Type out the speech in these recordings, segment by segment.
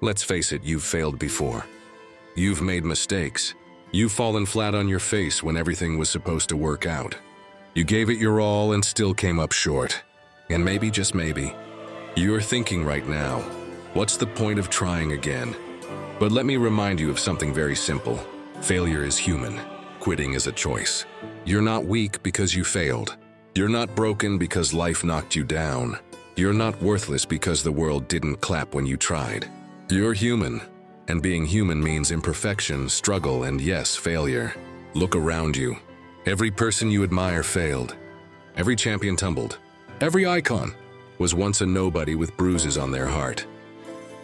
Let's face it, you've failed before. You've made mistakes. You've fallen flat on your face when everything was supposed to work out. You gave it your all and still came up short. And maybe, just maybe, you're thinking right now, what's the point of trying again? But let me remind you of something very simple. Failure is human. Quitting is a choice. You're not weak because you failed. You're not broken because life knocked you down. You're not worthless because the world didn't clap when you tried. You're human, and being human means imperfection, struggle, and yes, failure. Look around you. Every person you admire failed. Every champion tumbled. Every icon was once a nobody with bruises on their heart.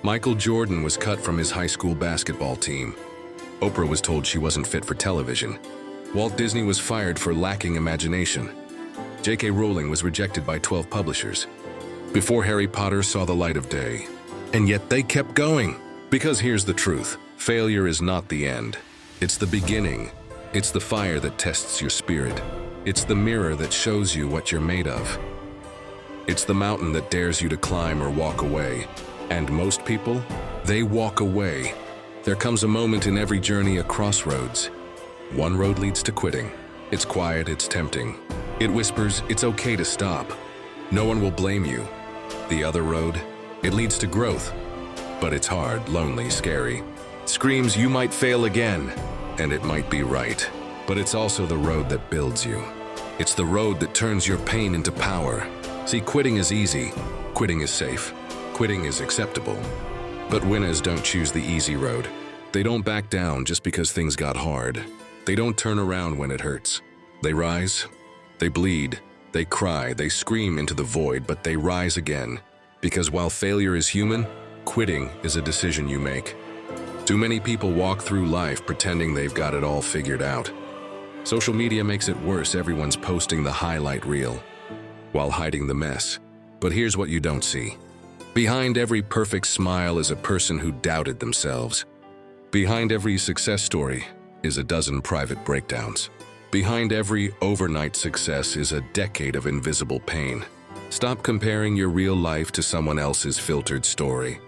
Michael Jordan was cut from his high school basketball team. Oprah was told she wasn't fit for television. Walt Disney was fired for lacking imagination. J.K. Rowling was rejected by 12 publishers before Harry Potter saw the light of day. And yet they kept going. Because here's the truth. Failure is not the end. It's the beginning. It's the fire that tests your spirit. It's the mirror that shows you what you're made of. It's the mountain that dares you to climb or walk away. And most people, they walk away. There comes a moment in every journey, a crossroads. One road leads to quitting. It's quiet, it's tempting. It whispers, it's okay to stop. No one will blame you. The other road, it leads to growth. But it's hard, lonely, scary. Screams you might fail again, and it might be right. But it's also the road that builds you. It's the road that turns your pain into power. See, quitting is easy. Quitting is safe. Quitting is acceptable. But winners don't choose the easy road. They don't back down just because things got hard. They don't turn around when it hurts. They rise, they bleed, they cry, they scream into the void, but they rise again. Because while failure is human, quitting is a decision you make. Too many people walk through life pretending they've got it all figured out. Social media makes it worse. Everyone's posting the highlight reel while hiding the mess. But here's what you don't see. Behind every perfect smile is a person who doubted themselves. Behind every success story is a dozen private breakdowns. Behind every overnight success is a decade of invisible pain. Stop comparing your real life to someone else's filtered story.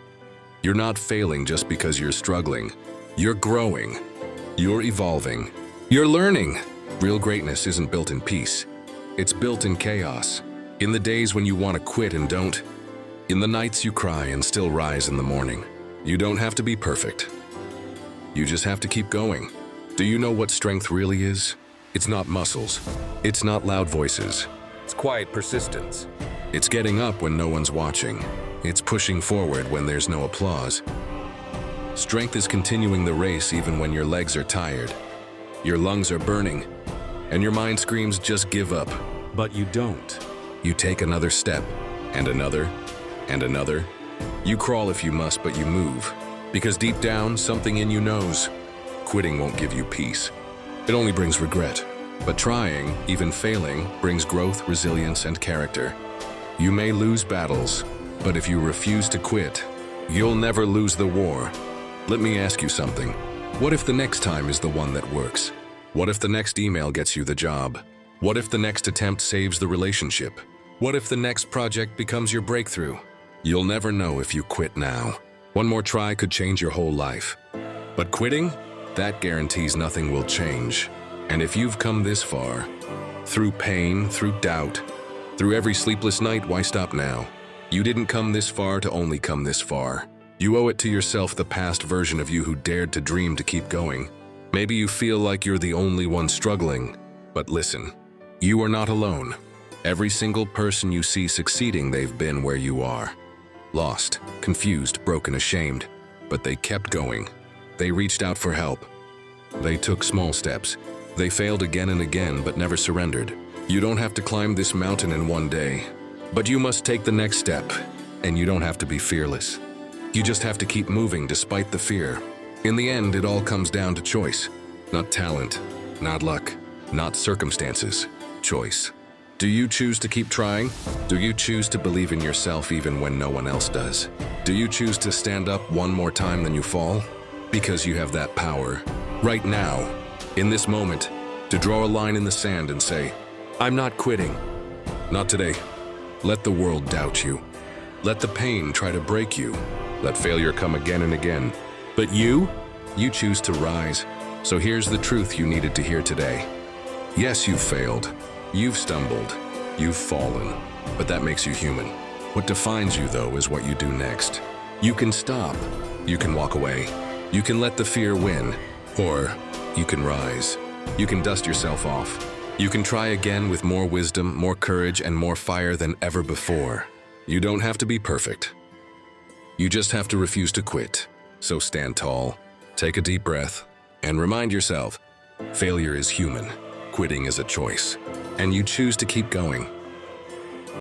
You're not failing just because you're struggling. You're growing. You're evolving. You're learning. Real greatness isn't built in peace. It's built in chaos. In the days when you want to quit and don't. In the nights you cry and still rise in the morning. You don't have to be perfect. You just have to keep going. Do you know what strength really is? It's not muscles. It's not loud voices. It's quiet persistence. It's getting up when no one's watching. It's pushing forward when there's no applause. Strength is continuing the race even when your legs are tired. Your lungs are burning, and your mind screams, just give up. But you don't. You take another step, and another, and another. You crawl if you must, but you move. Because deep down, something in you knows. Quitting won't give you peace. It only brings regret. But trying, even failing, brings growth, resilience, and character. You may lose battles, but if you refuse to quit, you'll never lose the war. Let me ask you something. What if the next time is the one that works? What if the next email gets you the job? What if the next attempt saves the relationship? What if the next project becomes your breakthrough? You'll never know if you quit now. One more try could change your whole life. But quitting? That guarantees nothing will change. And if you've come this far, through pain, through doubt, through every sleepless night, why stop now? You didn't come this far to only come this far. You owe it to yourself, the past version of you who dared to dream to keep going. Maybe you feel like you're the only one struggling, but listen, you are not alone. Every single person you see succeeding, they've been where you are. Lost, confused, broken, ashamed, but they kept going. They reached out for help. They took small steps. They failed again and again, but never surrendered. You don't have to climb this mountain in one day, but you must take the next step, and you don't have to be fearless. You just have to keep moving despite the fear. In the end, it all comes down to choice. Not talent, not luck, not circumstances. Choice. Do you choose to keep trying? Do you choose to believe in yourself even when no one else does? Do you choose to stand up one more time than you fall? Because you have that power, right now, in this moment, to draw a line in the sand and say, I'm not quitting. Not today. Let the world doubt you. Let the pain try to break you. Let failure come again and again. But you choose to rise. So here's the truth you needed to hear today. Yes, you've failed. You've stumbled. You've fallen. But that makes you human. What defines you, though, is what you do next. You can stop. You can walk away. You can let the fear win. Or you can rise. You can dust yourself off. You can try again with more wisdom, more courage, and more fire than ever before. You don't have to be perfect. You just have to refuse to quit. So stand tall, take a deep breath, and remind yourself, failure is human, quitting is a choice, and you choose to keep going.